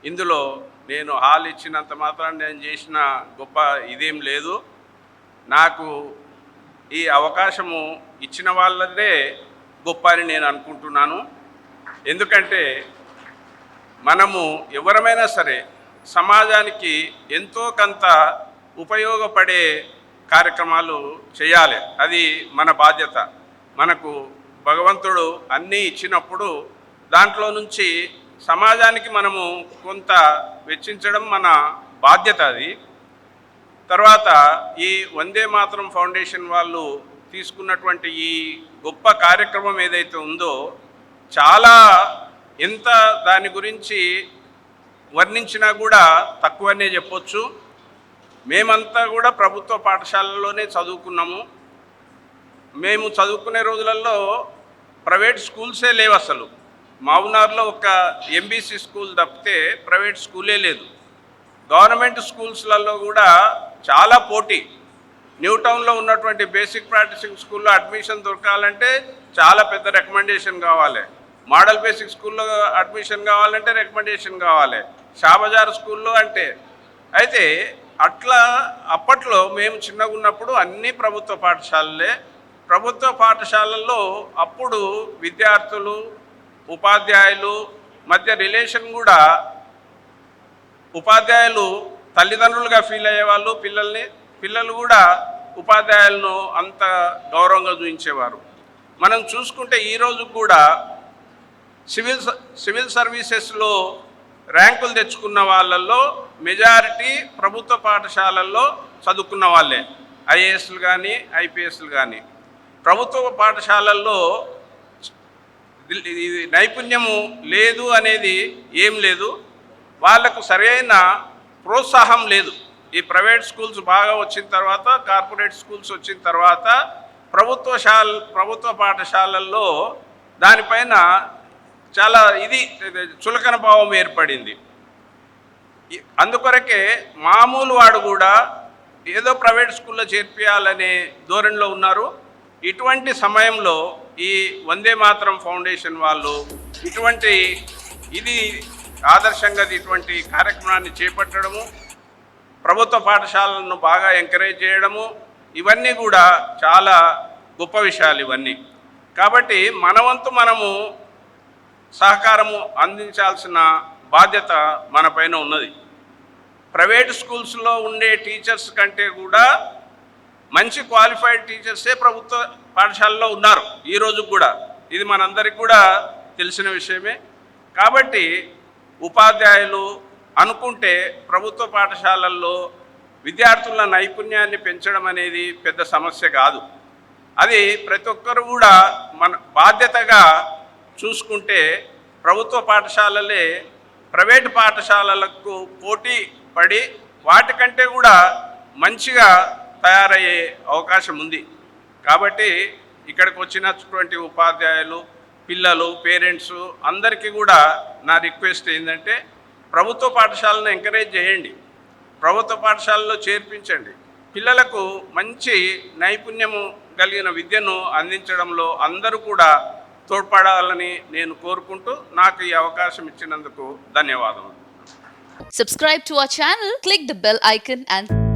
ఇందులో నేను హాల్ ఇచ్చినంత మాత్రం నేను చేసిన గొప్ప ఇదేం లేదు. నాకు ఈ అవకాశము ఇచ్చిన వాళ్ళదే గొప్ప అని నేను అనుకుంటున్నాను. ఎందుకంటే మనము ఎవరమైనా సరే సమాజానికి ఎంతో కొంత ఉపయోగపడే కార్యక్రమాలు చేయాలి. అది మన బాధ్యత. మనకు భగవంతుడు అన్నీ ఇచ్చినప్పుడు దాంట్లో నుంచి సమాజానికి మనము కొంత వెచ్చించడం మన బాధ్యత. అది తర్వాత ఈ వందే మాతరం ఫౌండేషన్ వాళ్ళు తీసుకున్నటువంటి ఈ గొప్ప కార్యక్రమం ఏదైతే ఉందో చాలా ఎంత దాని గురించి వర్ణించినా కూడా తక్కువనే చెప్పొచ్చు. మేమంతా కూడా ప్రభుత్వ పాఠశాలల్లోనే చదువుకున్నాము. మేము చదువుకునే రోజులలో ప్రైవేట్ స్కూల్సే లేవు అసలు. మావునార్లో ఒక ఎంబీసీ స్కూల్ తప్పితే ప్రైవేట్ స్కూలే లేదు. గవర్నమెంట్ స్కూల్స్లలో కూడా చాలా పోటీ. న్యూ టౌన్లో ఉన్నటువంటి బేసిక్ ప్రాక్టీసింగ్ స్కూల్లో అడ్మిషన్ దొరకాలంటే చాలా పెద్ద రికమెండేషన్ కావాలి. మోడల్ బేసిక్ స్కూల్లో అడ్మిషన్ కావాలంటే రికమెండేషన్ కావాలి. షాబజార్ స్కూల్లో అంటే అయితే అట్లా అప్పట్లో మేము చిన్నగా ఉన్నప్పుడు అన్ని ప్రభుత్వ పాఠశాలలే. ప్రభుత్వ పాఠశాలల్లో అప్పుడు విద్యార్థులు ఉపాధ్యాయులు మధ్య రిలేషన్ కూడా ఉపాధ్యాయులు తల్లిదండ్రులుగా ఫీల్ అయ్యేవాళ్ళు. పిల్లలు కూడా ఉపాధ్యాయులను అంత గౌరవంగా చూపించేవారు. మనం చూసుకుంటే ఈరోజు కూడా సివిల్ సర్వీసెస్లో ర్యాంకులు తెచ్చుకున్న వాళ్ళల్లో మెజారిటీ ప్రభుత్వ పాఠశాలల్లో చదువుకున్న వాళ్ళే. ఐఏఎస్లు కానీ ఐపీఎస్లు కానీ. ప్రభుత్వ పాఠశాలల్లో నైపుణ్యము లేదు అనేది ఏం లేదు. వాళ్లకు సరైన ప్రోత్సాహం లేదు. ఈ ప్రైవేట్ స్కూల్స్ బాగా వచ్చిన తర్వాత, కార్పొరేట్ స్కూల్స్ వచ్చిన తర్వాత ప్రభుత్వ పాఠశాలల్లో దానిపైన చాలా చులకన భావం ఏర్పడింది. అందుకొరకే మామూలు వాడు కూడా ఏదో ప్రైవేట్ స్కూల్లో చేర్పియాలనే ధోరణిలో ఉన్నారు. ఇటువంటి సమయంలో ఈ వందే మాతరం ఫౌండేషన్ వాళ్ళు ఇది ఆదర్శంగా ఇటువంటి కార్యక్రమాన్ని చేపట్టడము, ప్రభుత్వ పాఠశాలలను బాగా ఎంకరేజ్ చేయడము, ఇవన్నీ కూడా చాలా గొప్ప విషయాలు ఇవన్నీ. కాబట్టి మనవంతు మనము సహకారము అందించాల్సిన బాధ్యత మన పైన ఉన్నది. ప్రైవేట్ స్కూల్స్లో ఉండే టీచర్స్ కంటే కూడా మంచి క్వాలిఫైడ్ టీచర్సే ప్రభుత్వ పాఠశాలలో ఉన్నారు ఈరోజు కూడా. ఇది మనందరికీ కూడా తెలిసిన విషయమే. కాబట్టి ఉపాధ్యాయులు అనుకుంటే ప్రభుత్వ పాఠశాలల్లో విద్యార్థుల నైపుణ్యాన్ని పెంచడం అనేది పెద్ద సమస్య కాదు. అది ప్రతి ఒక్కరు కూడా మన బాధ్యతగా చూసుకుంటే ప్రభుత్వ పాఠశాలలే ప్రైవేటు పాఠశాలలకు పోటీ పడి వాటికంటే కూడా మంచిగా తయారయ్యే అవకాశం ఉంది. కాబట్టి ఇక్కడికి వచ్చినటువంటి ఉపాధ్యాయులు, పిల్లలు, పేరెంట్స్ అందరికీ కూడా నా రిక్వెస్ట్ ఏంటంటే ప్రభుత్వ పాఠశాలను ఎంకరేజ్ చేయండి, ప్రభుత్వ పాఠశాలలో చేర్పించండి. పిల్లలకు మంచి నైపుణ్యము కలిగిన విద్యను అందించడంలో అందరూ కూడా తోడ్పడాలని నేను కోరుకుంటూ నాకు ఈ అవకాశం ఇచ్చినందుకు ధన్యవాదములు. Subscribe to our channel, click the bell icon and